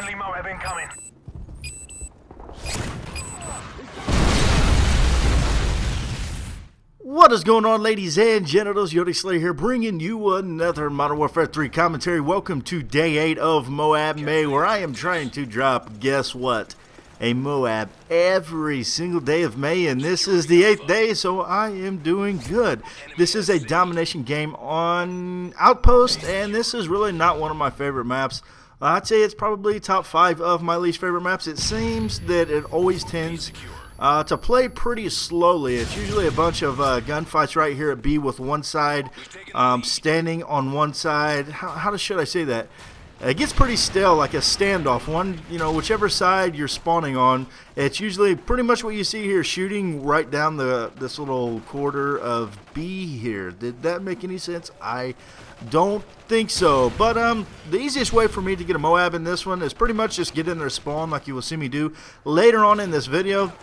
Friendly MOAB incoming. What is going on, ladies and genitals? YOTESLAYA here, bringing you another Modern Warfare 3 commentary. Welcome to Day 8 of MOAB May, where I am trying to drop, guess what, a MOAB every single day of May, and this is the 8th day, so I am doing good. This is a domination game on Outpost, and this is really not one of my favorite maps. I'd say it's probably top 5 of my least favorite maps. It seems that it always tends to play pretty slowly. It's usually a bunch of gunfights right here at B with one side standing on one side. How should I say that? It gets pretty stale, like a standoff. Whichever side you're spawning on, it's usually pretty much what you see here, shooting right down this little quarter of B here. Did that make any sense? I don't think so. But the easiest way for me to get a MOAB in this one is pretty much just get in their spawn like you will see me do later on in this video.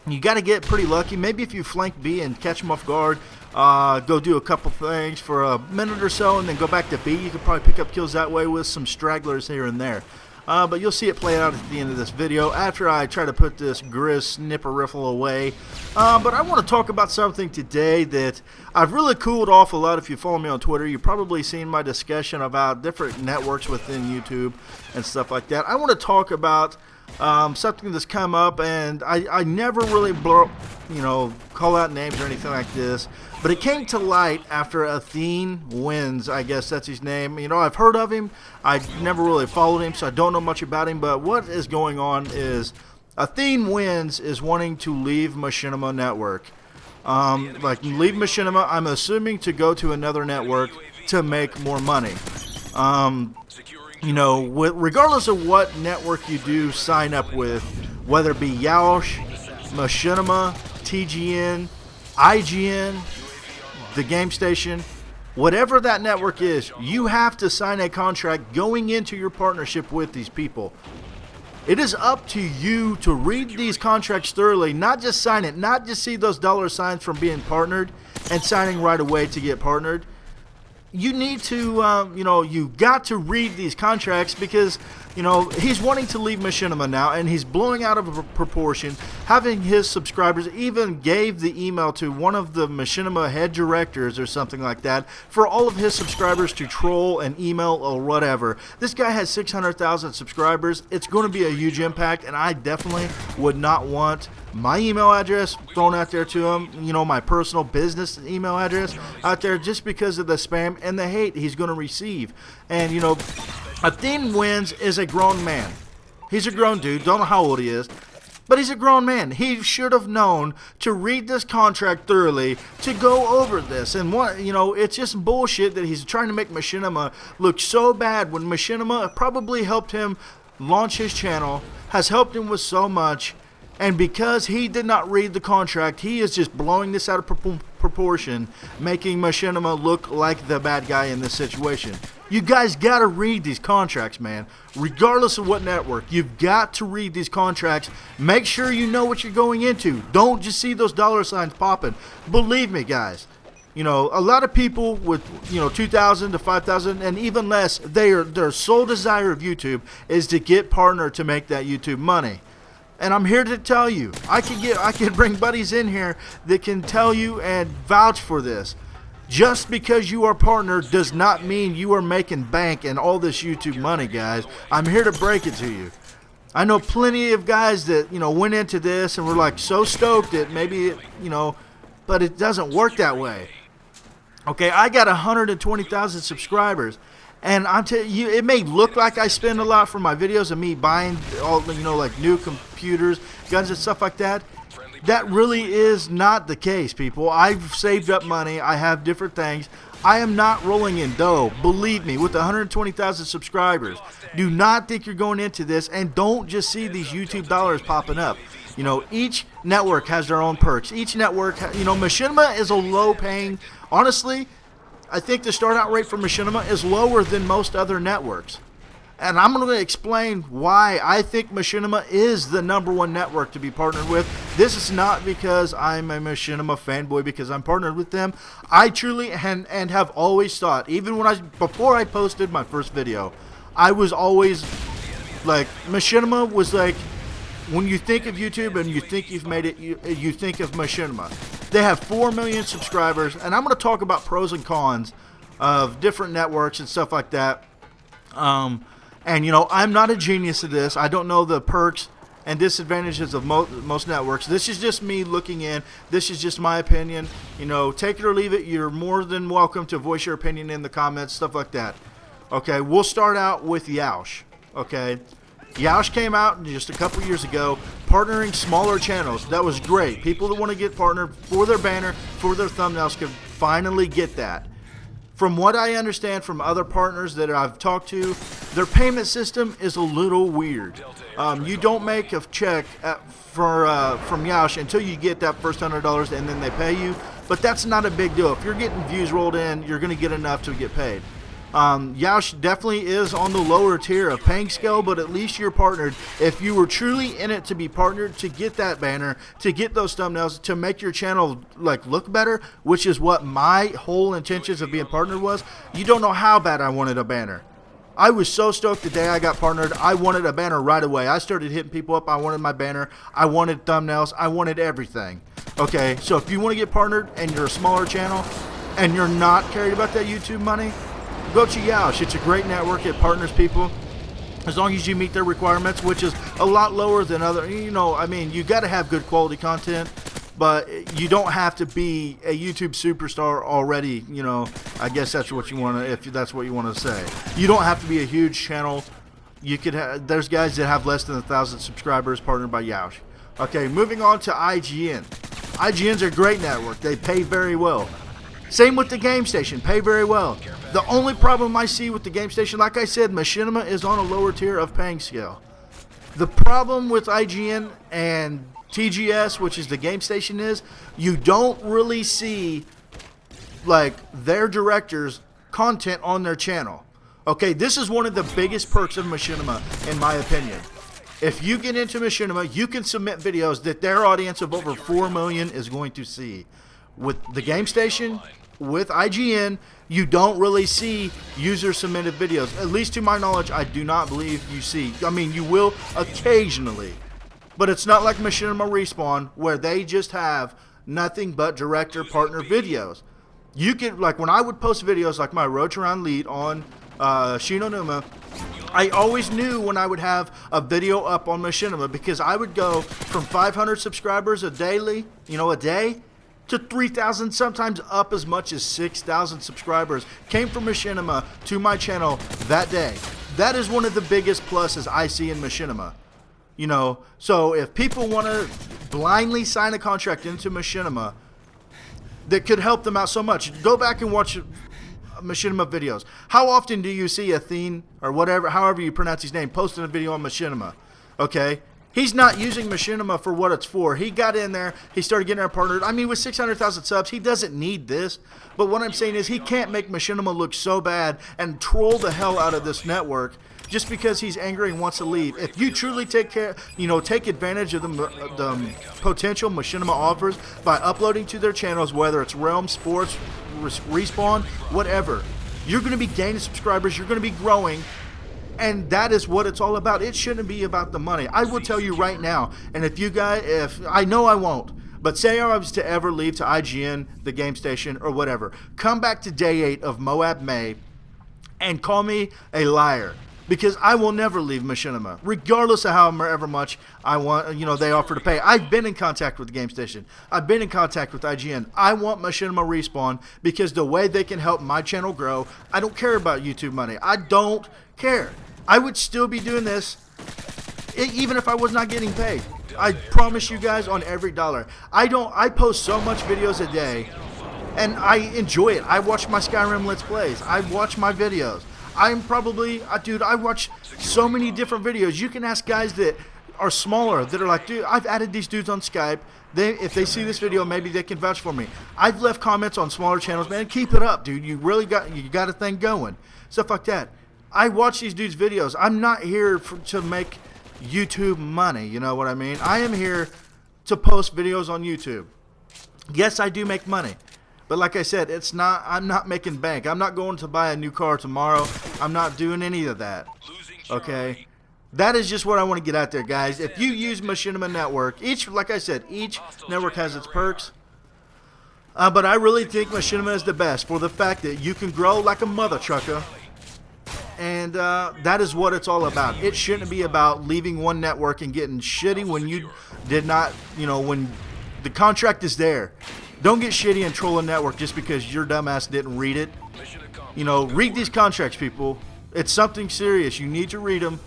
You got to get pretty lucky. Maybe if you flank B and catch them off guard, go do a couple things for a minute or so and then go back to B. You could probably pick up kills that way with some stragglers here and there. But you'll see it play out at the end of this video after I try to put this Grizz snipper riffle away. But I want to talk about something today that I've really cooled off a lot. If you follow me on Twitter, you've probably seen my discussion about different networks within YouTube and stuff like that. I want to talk about something that's come up, and I never really call out names or anything like this, but it came to light after Athene Wins, I guess that's his name. I've heard of him. I never really followed him, so I don't know much about him, but what is going on is Athene Wins is wanting to leave Machinima Network. Leave Machinima, I'm assuming, to go to another network to make more money. Regardless of what network you do sign up with, whether it be Yaush, Machinima, TGN, IGN, the game station, whatever that network is, you have to sign a contract going into your partnership with these people. It is up to you to read these contracts thoroughly, not just sign it, not just see those dollar signs from being partnered and signing right away to get partnered. You need to, you got to read these contracts because, he's wanting to leave Machinima now and he's blowing out of proportion. Having his subscribers, even gave the email to one of the Machinima head directors or something like that for all of his subscribers to troll and email or whatever. This guy has 600,000 subscribers. It's going to be a huge impact, and I definitely would not want my email address thrown out there to him, my personal business email address out there, just because of the spam and the hate he's going to receive. And Athene Wins is a grown man. He's a grown dude. Don't know how old he is, but he's a grown man. He should have known to read this contract thoroughly, to go over this. And it's just bullshit that he's trying to make Machinima look so bad when Machinima probably helped him launch his channel, has helped him with so much. And because he did not read the contract, he is just blowing this out of proportion, making Machinima look like the bad guy in this situation. You guys got to read these contracts, man. Regardless of what network, you've got to read these contracts. Make sure you know what you're going into. Don't just see those dollar signs popping. Believe me, guys. A lot of people with, 2,000 to 5,000 and even less, their sole desire of YouTube is to get partner to make that YouTube money. And I'm here to tell you, I could bring buddies in here that can tell you and vouch for this. Just because you are partnered does not mean you are making bank and all this YouTube money, guys. I'm here to break it to you. I know plenty of guys that, went into this and were like so stoked that maybe, but it doesn't work that way. Okay, I got 120,000 subscribers. And I'm telling you, it may look like I spend a lot for my videos of me buying all, like new computers, guns and stuff like that. That really is not the case, people. I've saved up money. I have different things. I am not rolling in dough. Believe me, with 120,000 subscribers. Do not think you're going into this, and don't just see these YouTube dollars popping up. Each network has their own perks. Each network, Machinima is a low-paying, honestly, I think the start out rate for Machinima is lower than most other networks. And I'm going to explain why I think Machinima is the #1 network to be partnered with. This is not because I'm a Machinima fanboy because I'm partnered with them. I truly and have always thought, even before I posted my first video, I was always Like, Machinima was like, when you think of YouTube and you think you've made it, you think of Machinima. They have 4 million subscribers, and I'm going to talk about pros and cons of different networks and stuff like that. And, you know, I'm not a genius at this. I don't know the perks and disadvantages of most networks. This is just me looking in. This is just my opinion. You know, take it or leave it. You're more than welcome to voice your opinion in the comments, stuff like that. Okay, we'll start out with Yoush. Okay, Yoush came out just a couple years ago, partnering smaller channels. That was great. People that want to get partnered for their banner, for their thumbnails, could finally get that. From what I understand from other partners that I've talked to, their payment system is a little weird. You don't make a check from Yoush until you get that first $100 and then they pay you. But that's not a big deal. If you're getting views rolled in, you're going to get enough to get paid. Yoush definitely is on the lower tier of paying scale, but at least you're partnered. If you were truly in it to be partnered, to get that banner, to get those thumbnails, to make your channel like look better, which is what my whole intentions of being partnered was, you don't know how bad I wanted a banner. I was so stoked the day I got partnered. I wanted a banner right away. I started hitting people up. I wanted my banner. I wanted thumbnails. I wanted everything. Okay, so if you want to get partnered and you're a smaller channel and you're not cared about that YouTube money, go to Yoush. It's a great network. It partners people as long as you meet their requirements, which is a lot lower than other. You know, I mean, you got to have good quality content, but you don't have to be a YouTube superstar already. You know, I guess that's what you want to, if that's what you want to say. You don't have to be a huge channel. You could have, there's guys that have less than 1,000 subscribers partnered by Yoush. Okay, moving on to IGN. IGN's a great network. They pay very well. Same with the Game Station, pay very well. The only problem I see with the Game Station, like I said, Machinima is on a lower tier of paying scale. The problem with IGN and TGS, which is the Game Station, is you don't really see like their directors' content on their channel. Okay, this is one of the biggest perks of Machinima, in my opinion. If you get into Machinima, you can submit videos that their audience of over 4 million is going to see. With the Game Station, with IGN, you don't really see user-submitted videos. At least to my knowledge, I do not believe you see. I mean, you will occasionally. But it's not like Machinima Respawn, where they just have nothing but director-partner videos. You can, like when I would post videos like my Road to Round Lead on Shinonuma, I always knew when I would have a video up on Machinima, because I would go from 500 subscribers a day, to 3,000, sometimes up as much as 6,000 subscribers came from Machinima to my channel that day. That is one of the biggest pluses I see in Machinima. You know, so if people want to blindly sign a contract into Machinima, that could help them out so much. Go back and watch Machinima videos. How often do you see Athene, or whatever, however you pronounce his name, posting a video on Machinima? Okay? He's not using Machinima for what it's for. He got in there. He started getting our partnered. I mean, with 600,000 subs, he doesn't need this. But what I'm saying is he can't make Machinima look so bad and troll the hell out of this network just because he's angry and wants to leave. If you truly take advantage of the potential Machinima offers by uploading to their channels, whether it's Realm, Sports, Respawn, whatever, you're going to be gaining subscribers. You're going to be growing. And that is what it's all about. It shouldn't be about the money. I will tell you right now, and if I know I won't, but say I was to ever leave to IGN, the Game Station, or whatever, come back to day 8 of MOAB May and call me a liar. Because I will never leave Machinima, regardless of however much I want, they offer to pay. I've been in contact with the Game Station. I've been in contact with IGN. I want Machinima Respawn because the way they can help my channel grow, I don't care about YouTube money. I don't care. I would still be doing this even if I was not getting paid. I promise you guys on every dollar. I post so much videos a day, and I enjoy it. I watch my Skyrim Let's Plays. I watch my videos. I'm probably, dude, I watch so many different videos. You can ask guys that are smaller that are like, dude, I've added these dudes on Skype. If they see this video, maybe they can vouch for me. I've left comments on smaller channels. Man, keep it up, dude. You got a thing going. Stuff like that. I watch these dudes' videos. I'm not here to make YouTube money, you know what I mean? I am here to post videos on YouTube. Yes, I do make money. But like I said, I'm not making bank. I'm not going to buy a new car tomorrow. I'm not doing any of that. Okay? that is just what I want to get out there, guys. If you use Machinima Network, like I said, each network has its perks. But I really think Machinima is the best for the fact that you can grow like a mother trucker. And that is what it's all about. It shouldn't be about leaving one network and getting shitty when you did not, when the contract is there. Don't get shitty and troll a network just because your dumbass didn't read it. Read these contracts, people. It's something serious. You need to read them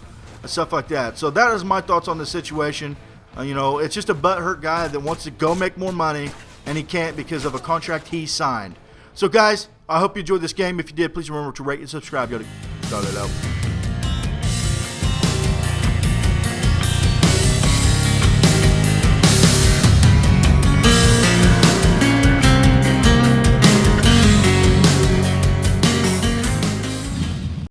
and stuff like that. So that is my thoughts on the situation. It's just a butthurt guy that wants to go make more money, and he can't because of a contract he signed. So, guys, I hope you enjoyed this game. If you did, please remember to rate and subscribe. Y'all out.